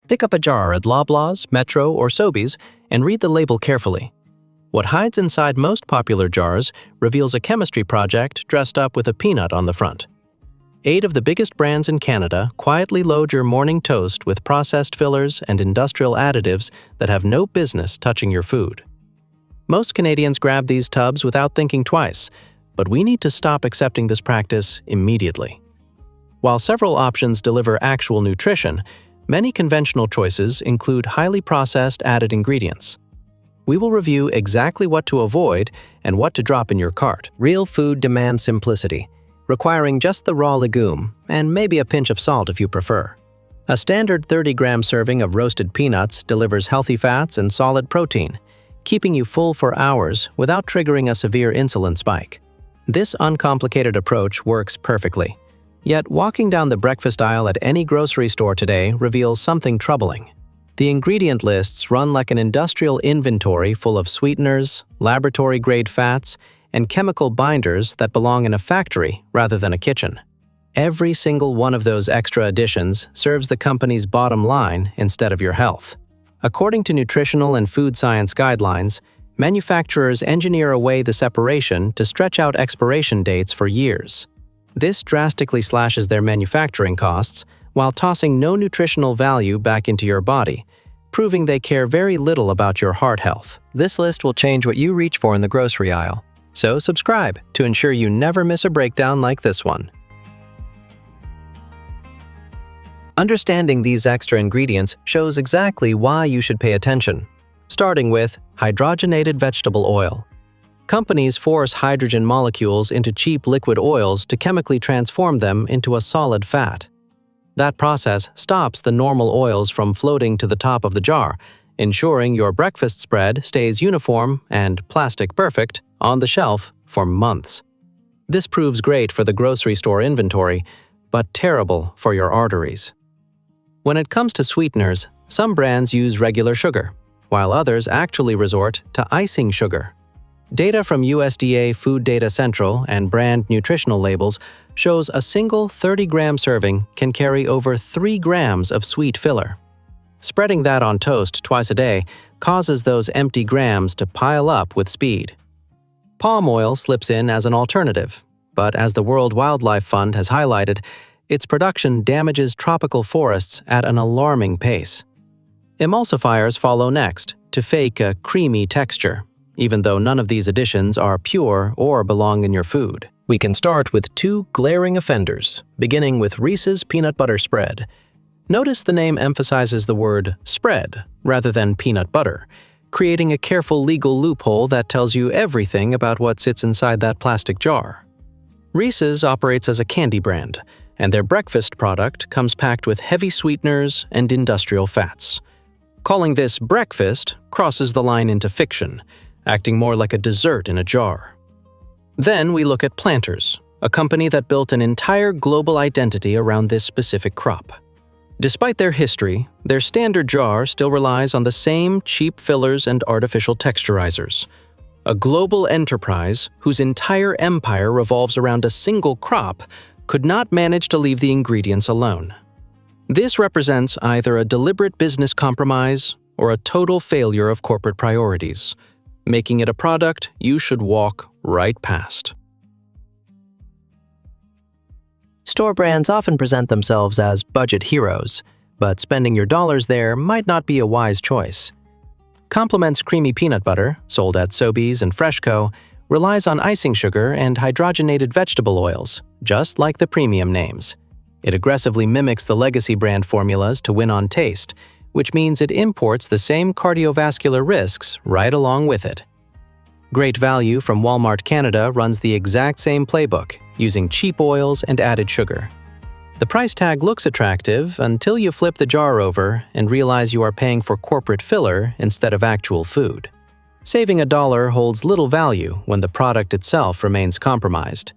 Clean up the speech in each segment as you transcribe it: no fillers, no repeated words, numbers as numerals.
Pick up a jar at Loblaws, Metro, or Sobeys and read the label carefully. What hides inside most popular jars reveals a chemistry project dressed up with a peanut on the front. 8 of the biggest brands in Canada quietly load your morning toast with processed fillers and industrial additives that have no business touching your food. Most Canadians grab these tubs without thinking twice, but we need to stop accepting this practice immediately. While several options deliver actual nutrition, many conventional choices include highly processed added ingredients. We will review exactly what to avoid and what to drop in your cart. Real food demands simplicity, requiring just the raw legume and maybe a pinch of salt if you prefer. A standard 30-gram serving of roasted peanuts delivers healthy fats and solid protein, keeping you full for hours without triggering a severe insulin spike. This uncomplicated approach works perfectly. Yet walking down the breakfast aisle at any grocery store today reveals something troubling. The ingredient lists run like an industrial inventory full of sweeteners, laboratory-grade fats, and chemical binders that belong in a factory rather than a kitchen. Every single one of those extra additions serves the company's bottom line instead of your health. According to nutritional and food science guidelines, manufacturers engineer away the separation to stretch out expiration dates for years. This drastically slashes their manufacturing costs while tossing no nutritional value back into your body, proving they care very little about your heart health. This list will change what you reach for in the grocery aisle. So subscribe to ensure you never miss a breakdown like this one. Understanding these extra ingredients shows exactly why you should pay attention. Starting with hydrogenated vegetable oil. Companies force hydrogen molecules into cheap liquid oils to chemically transform them into a solid fat. That process stops the normal oils from floating to the top of the jar, ensuring your breakfast spread stays uniform and plastic perfect on the shelf for months. This proves great for the grocery store inventory, but terrible for your arteries. When it comes to sweeteners, some brands use regular sugar, while others actually resort to icing sugar. Data from USDA Food Data Central and brand nutritional labels shows a single 30-gram serving can carry over 3 grams of sweet filler. Spreading that on toast twice a day causes those empty grams to pile up with speed. Palm oil slips in as an alternative, but as the World Wildlife Fund has highlighted, its production damages tropical forests at an alarming pace. Emulsifiers follow next to fake a creamy texture, even though none of these additions are pure or belong in your food. We can start with 2 glaring offenders, beginning with Reese's peanut butter spread. Notice the name emphasizes the word spread rather than peanut butter, creating a careful legal loophole that tells you everything about what sits inside that plastic jar. Reese's operates as a candy brand, and their breakfast product comes packed with heavy sweeteners and industrial fats. Calling this breakfast crosses the line into fiction, acting more like a dessert in a jar. Then we look at Planters, a company that built an entire global identity around this specific crop. Despite their history, their standard jar still relies on the same cheap fillers and artificial texturizers. A global enterprise whose entire empire revolves around a single crop could not manage to leave the ingredients alone. This represents either a deliberate business compromise or a total failure of corporate priorities, making it a product you should walk right past. Store brands often present themselves as budget heroes, but spending your dollars there might not be a wise choice. Complement's creamy peanut butter, sold at Sobeys and Freshco, relies on icing sugar and hydrogenated vegetable oils, just like the premium names. It aggressively mimics the legacy brand formulas to win on taste, which means it imports the same cardiovascular risks right along with it. Great Value from Walmart Canada runs the exact same playbook, using cheap oils and added sugar. The price tag looks attractive until you flip the jar over and realize you are paying for corporate filler instead of actual food. Saving $1 holds little value when the product itself remains compromised.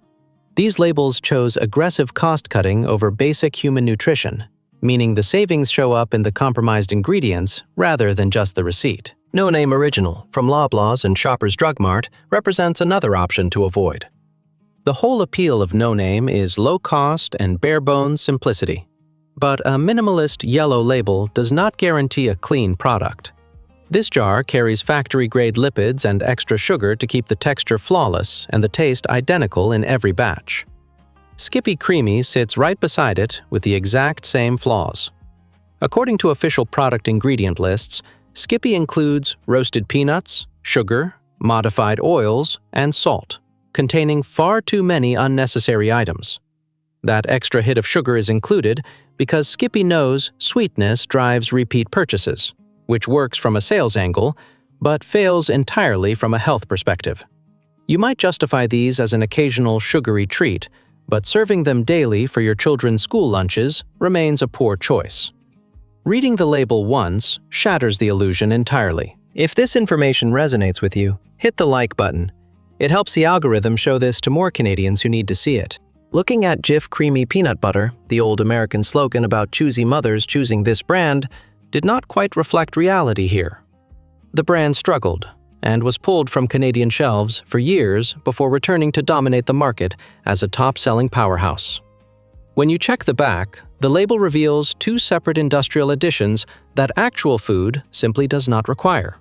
These labels chose aggressive cost-cutting over basic human nutrition, meaning the savings show up in the compromised ingredients rather than just the receipt. No Name Original from Loblaws and Shoppers Drug Mart represents another option to avoid. The whole appeal of No Name is low cost and bare-bones simplicity. But a minimalist yellow label does not guarantee a clean product. This jar carries factory-grade lipids and extra sugar to keep the texture flawless and the taste identical in every batch. Skippy Creamy sits right beside it with the exact same flaws. According to official product ingredient lists, Skippy includes roasted peanuts, sugar, modified oils, and salt, containing far too many unnecessary items. That extra hit of sugar is included because Skippy knows sweetness drives repeat purchases, which works from a sales angle, but fails entirely from a health perspective. You might justify these as an occasional sugary treat, but serving them daily for your children's school lunches remains a poor choice. Reading the label once shatters the illusion entirely. If this information resonates with you, hit the like button. It helps the algorithm show this to more Canadians who need to see it. Looking at Jif Creamy Peanut Butter, the old American slogan about choosy mothers choosing this brand, did not quite reflect reality here. The brand struggled and was pulled from Canadian shelves for years before returning to dominate the market as a top-selling powerhouse. When you check the back, the label reveals two separate industrial additions that actual food simply does not require.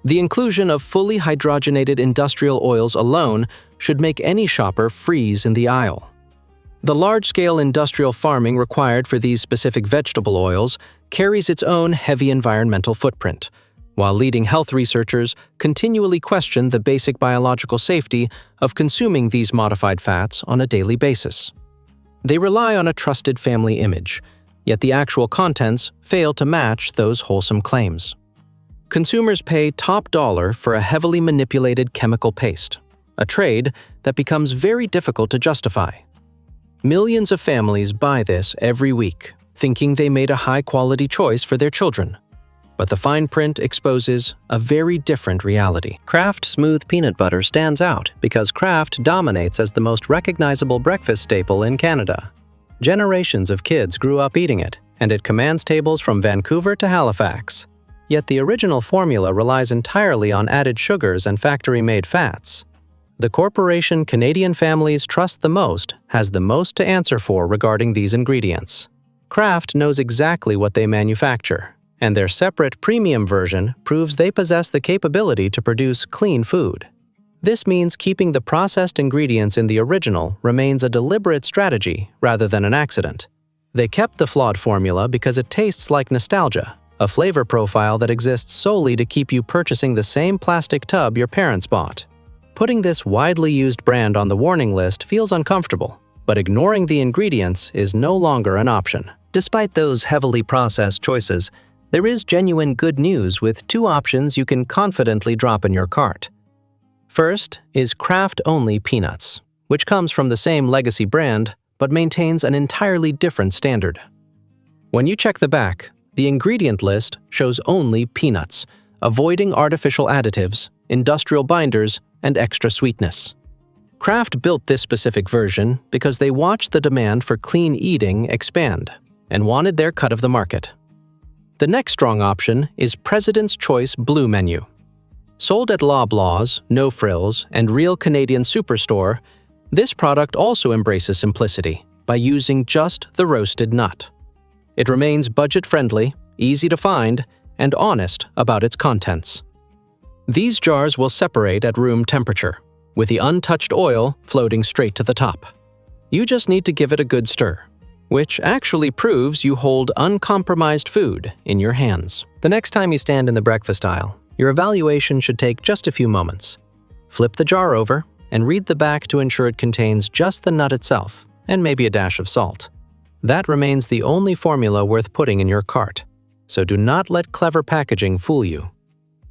The inclusion of fully hydrogenated industrial oils alone should make any shopper freeze in the aisle. The large-scale industrial farming required for these specific vegetable oils carries its own heavy environmental footprint, while leading health researchers continually question the basic biological safety of consuming these modified fats on a daily basis. They rely on a trusted family image, yet the actual contents fail to match those wholesome claims. Consumers pay top dollar for a heavily manipulated chemical paste, a trade that becomes very difficult to justify. Millions of families buy this every week, thinking they made a high-quality choice for their children. But the fine print exposes a very different reality. Kraft Smooth Peanut Butter stands out because Kraft dominates as the most recognizable breakfast staple in Canada. Generations of kids grew up eating it, and it commands tables from Vancouver to Halifax. Yet the original formula relies entirely on added sugars and factory-made fats. The corporation Canadian families trust the most has the most to answer for regarding these ingredients. Kraft knows exactly what they manufacture, and their separate premium version proves they possess the capability to produce clean food. This means keeping the processed ingredients in the original remains a deliberate strategy rather than an accident. They kept the flawed formula because it tastes like nostalgia, a flavor profile that exists solely to keep you purchasing the same plastic tub your parents bought. Putting this widely used brand on the warning list feels uncomfortable, but ignoring the ingredients is no longer an option. Despite those heavily processed choices, there is genuine good news with two options you can confidently drop in your cart. First is Kraft-only peanuts, which comes from the same legacy brand but maintains an entirely different standard. When you check the back, the ingredient list shows only peanuts, avoiding artificial additives, industrial binders, and extra sweetness. Kraft built this specific version because they watched the demand for clean eating expand and wanted their cut of the market. The next strong option is President's Choice Blue Menu. Sold at Loblaws, No Frills, and Real Canadian Superstore, this product also embraces simplicity by using just the roasted nut. It remains budget-friendly, easy to find, and honest about its contents. These jars will separate at room temperature, with the untouched oil floating straight to the top. You just need to give it a good stir, which actually proves you hold uncompromised food in your hands. The next time you stand in the breakfast aisle, your evaluation should take just a few moments. Flip the jar over and read the back to ensure it contains just the nut itself and maybe a dash of salt. That remains the only formula worth putting in your cart, so do not let clever packaging fool you.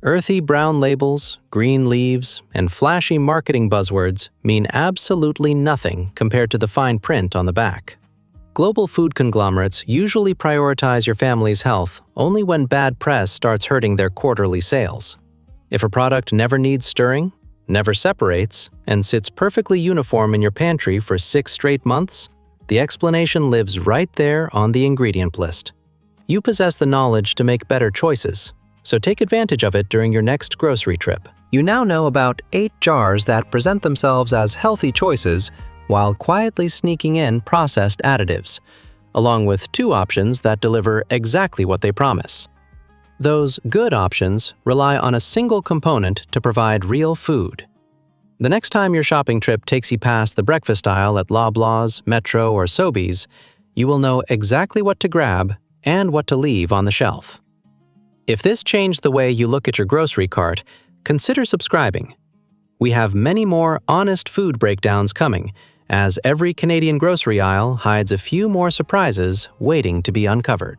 Earthy brown labels, green leaves, and flashy marketing buzzwords mean absolutely nothing compared to the fine print on the back. Global food conglomerates usually prioritize your family's health only when bad press starts hurting their quarterly sales. If a product never needs stirring, never separates, and sits perfectly uniform in your pantry for 6 straight months, the explanation lives right there on the ingredient list. You possess the knowledge to make better choices, so take advantage of it during your next grocery trip. You now know about 8 jars that present themselves as healthy choices while quietly sneaking in processed additives. along with 2 options that deliver exactly what they promise. Those good options rely on a single component to provide real food. The next time your shopping trip takes you past the breakfast aisle at Loblaws, Metro, or Sobeys, you will know exactly what to grab and what to leave on the shelf. If this changed the way you look at your grocery cart, consider subscribing. We have many more honest food breakdowns coming, as every Canadian grocery aisle hides a few more surprises waiting to be uncovered.